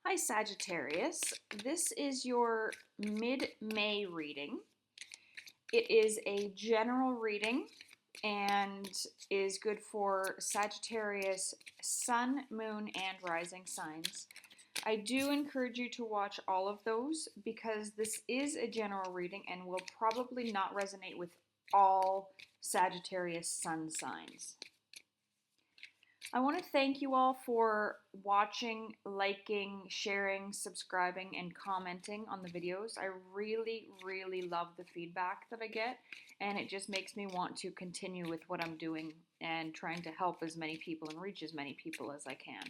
Hi Sagittarius, this is your mid-May reading. It is a general reading and is good for Sagittarius sun, moon, and rising signs. I do encourage you to watch all of those because this is a general reading and will probably not resonate with all Sagittarius sun signs. I want to thank you all for watching, liking, sharing, subscribing, and commenting on the videos. I really, really love the feedback that I get, and it just makes me want to continue with what I'm doing and trying to help as many people and reach as many people as I can.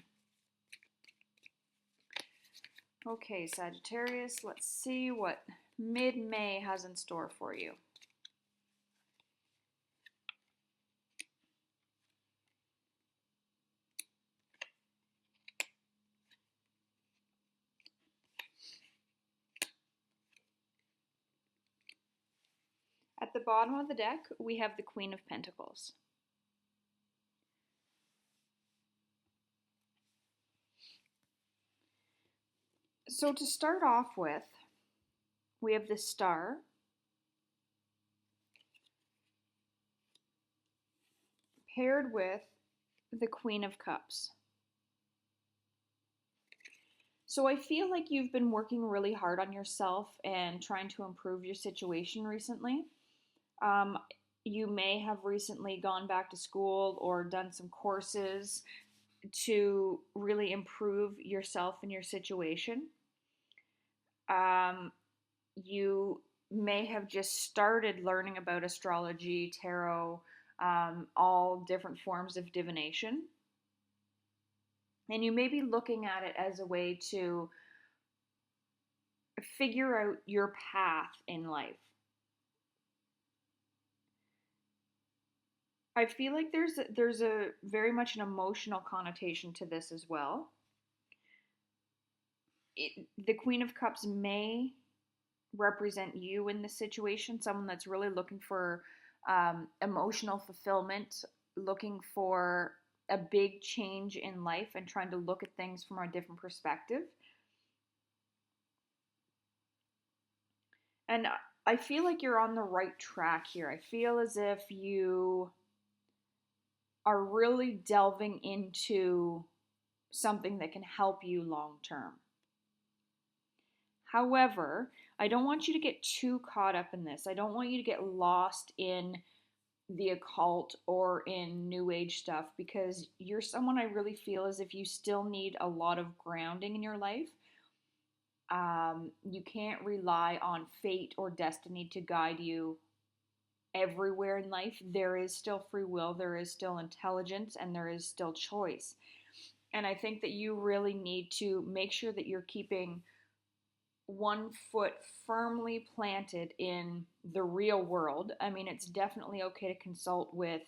Okay, Sagittarius, let's see what mid-May has in store for you. At the bottom of the deck, we have the Queen of Pentacles. So to start off with, we have the Star, paired with the Queen of Cups. So I feel like you've been working really hard on yourself and trying to improve your situation recently. Um, you may have recently gone back to school or done some courses to really improve yourself and your situation. You may have just started learning about astrology, tarot, all different forms of divination. And you may be looking at it as a way to figure out your path in life. I feel like there's a very much an emotional connotation to this as well. The Queen of Cups may represent you in this situation, someone that's really looking for emotional fulfillment, looking for a big change in life and trying to look at things from a different perspective. And I feel like you're on the right track here. I feel as if you are really delving into something that can help you long term. However, I don't want you to get too caught up in this. I don't want you to get lost in the occult or in new age stuff because you're someone I really feel as if you still need a lot of grounding in your life. You can't rely on fate or destiny to guide you everywhere in life. There is still free will, there is still intelligence, and there is still choice. And I think that you really need to make sure that you're keeping one foot firmly planted in the real world. I mean, it's definitely okay to consult with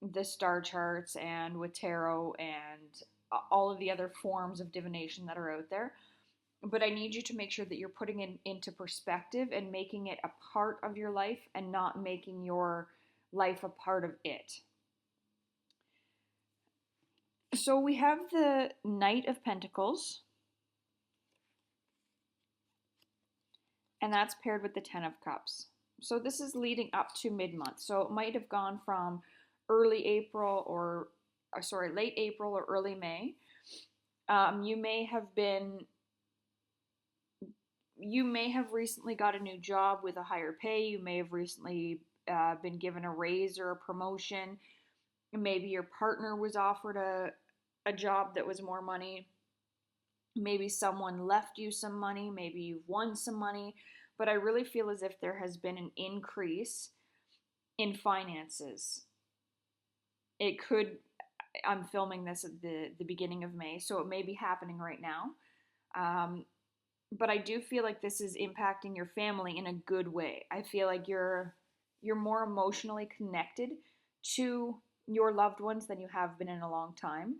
the star charts and with tarot and all of the other forms of divination that are out there. But I need you to make sure that you're putting it into perspective and making it a part of your life and not making your life a part of it. So we have the Knight of Pentacles, and that's paired with the Ten of Cups. So this is leading up to mid-month. So it might have gone from late April or early May. You may have recently got a new job with a higher pay. You may have recently been given a raise or a promotion. Maybe your partner was offered a job that was more money. Maybe someone left you some money. Maybe you've won some money. But I really feel as if there has been an increase in finances. I'm filming this at the beginning of May, so it may be happening right now. But I do feel like this is impacting your family in a good way. I feel like you're more emotionally connected to your loved ones than you have been in a long time.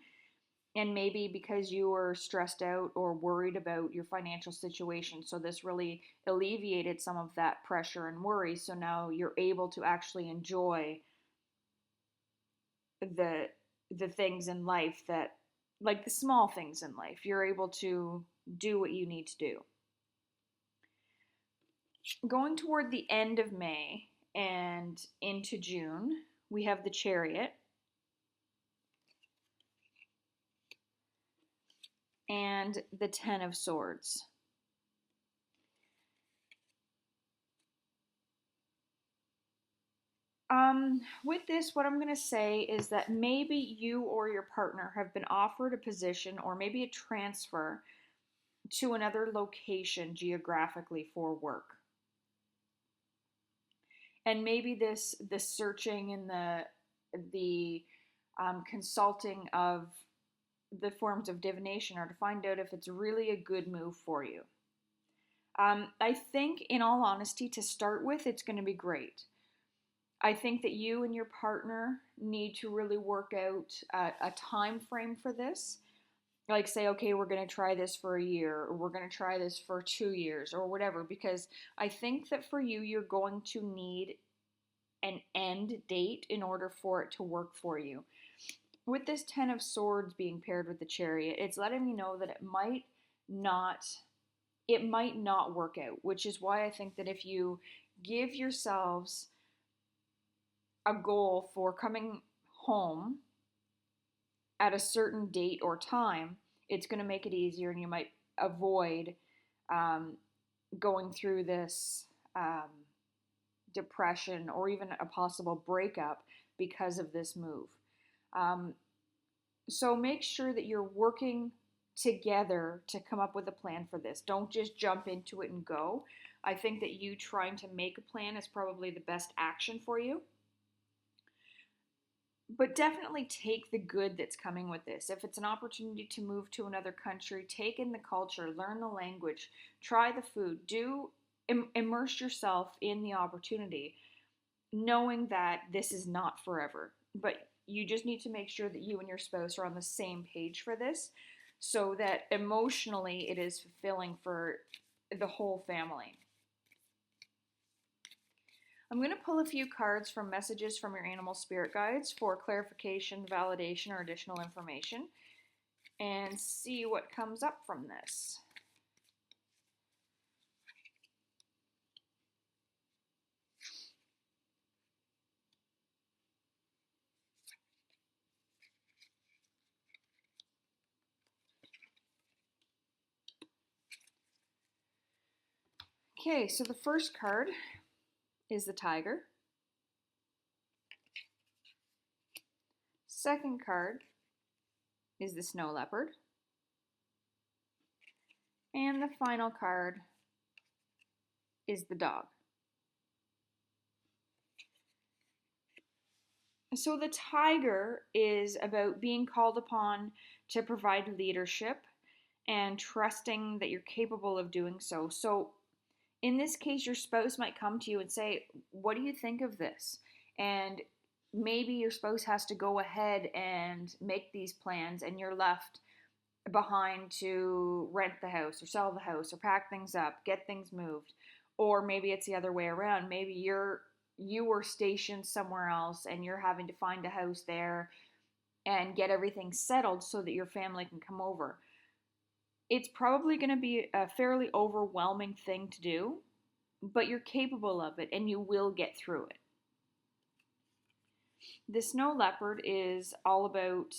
And maybe because you were stressed out or worried about your financial situation. So this really alleviated some of that pressure and worry. So now you're able to actually enjoy the things in life that like the small things in life. You're able to do what you need to do. Going toward the end of May and into June, we have the Chariot and the Ten of Swords. With this, what I'm going to say is that maybe you or your partner have been offered a position or maybe a transfer to another location geographically for work. And maybe the searching and the consulting of the forms of divination are to find out if it's really a good move for you. I think, in all honesty, to start with, it's going to be great. I think that you and your partner need to really work out a time frame for this. Like, say, okay, we're going to try this for a year, or we're going to try this for 2 years, or whatever, because I think that for you, you're going to need an end date in order for it to work for you. With this Ten of Swords being paired with the Chariot, it's letting me know that it might not work out, which is why I think that if you give yourselves a goal for coming home at a certain date or time, it's going to make it easier, and you might avoid going through this depression or even a possible breakup because of this move. So make sure that you're working together to come up with a plan for this. Don't just jump into it and go. I think that you trying to make a plan is probably the best action for you. But definitely take the good that's coming with this. If it's an opportunity to move to another country, take in the culture, learn the language, try the food, immerse yourself in the opportunity, knowing that this is not forever. But you just need to make sure that you and your spouse are on the same page for this, so that emotionally it is fulfilling for the whole family. I'm going to pull a few cards from messages from your animal spirit guides for clarification, validation, or additional information, and see what comes up from this. Okay, so the first card is the Tiger. Second card is the Snow Leopard. And the final card is the Dog. So the Tiger is about being called upon to provide leadership and trusting that you're capable of doing so. So in this case, your spouse might come to you and say, what do you think of this? And maybe your spouse has to go ahead and make these plans, and you're left behind to rent the house or sell the house or pack things up, get things moved. Or maybe it's the other way around. Maybe you were stationed somewhere else and you're having to find a house there and get everything settled so that your family can come over. It's probably going to be a fairly overwhelming thing to do, but you're capable of it and you will get through it. The Snow Leopard is all about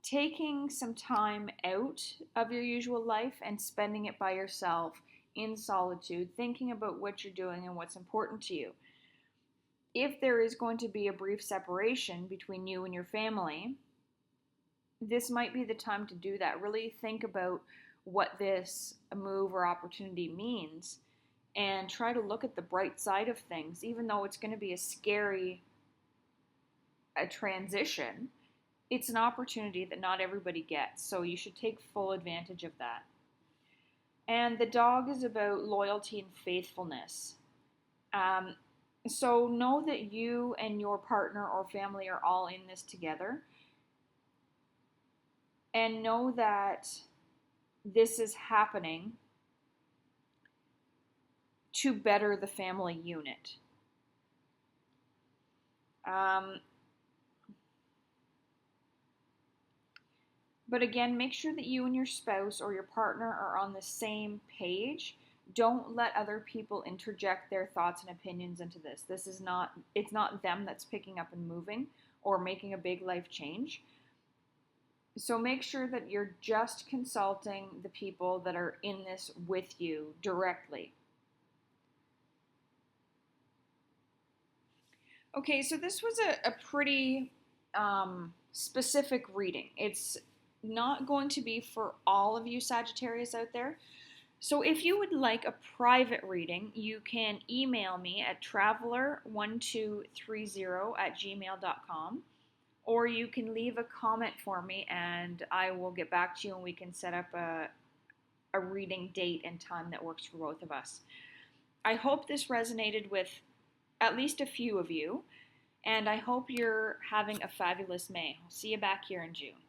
taking some time out of your usual life and spending it by yourself in solitude, thinking about what you're doing and what's important to you. If there is going to be a brief separation between you and your family, this might be the time to do that. Really think about what this move or opportunity means and try to look at the bright side of things, even though it's going to be a scary transition. It's an opportunity that not everybody gets, so you should take full advantage of that. And the Dog is about loyalty and faithfulness. So know that you and your partner or family are all in this together. And know that this is happening to better the family unit. But again, make sure that you and your spouse or your partner are on the same page. Don't let other people interject their thoughts and opinions into this. It's not them that's picking up and moving or making a big life change. So make sure that you're just consulting the people that are in this with you directly. Okay, so this was a pretty specific reading. It's not going to be for all of you Sagittarius out there. So if you would like a private reading, you can email me at traveler1230@gmail.com, or you can leave a comment for me and I will get back to you and we can set up a reading date and time that works for both of us. I hope this resonated with at least a few of you, and I hope you're having a fabulous May. I'll see you back here in June.